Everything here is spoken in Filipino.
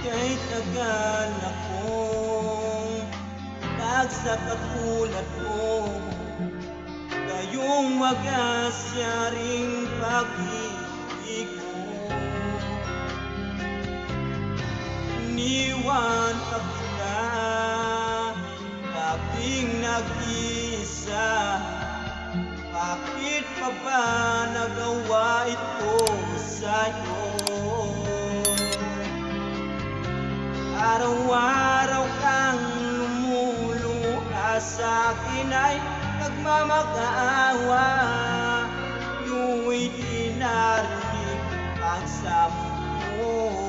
Kay tagal akong nagsakatulad mo, ngayong wagas yaring pag-ibig ko. Iniwan pa kita, labing nag-iisa. Bakit pa ba nagawa ito sa'yo? Araw-araw kang lumuluha sa'kin ay nagmamakaawa. Ngunit di narinig ang sabi mo.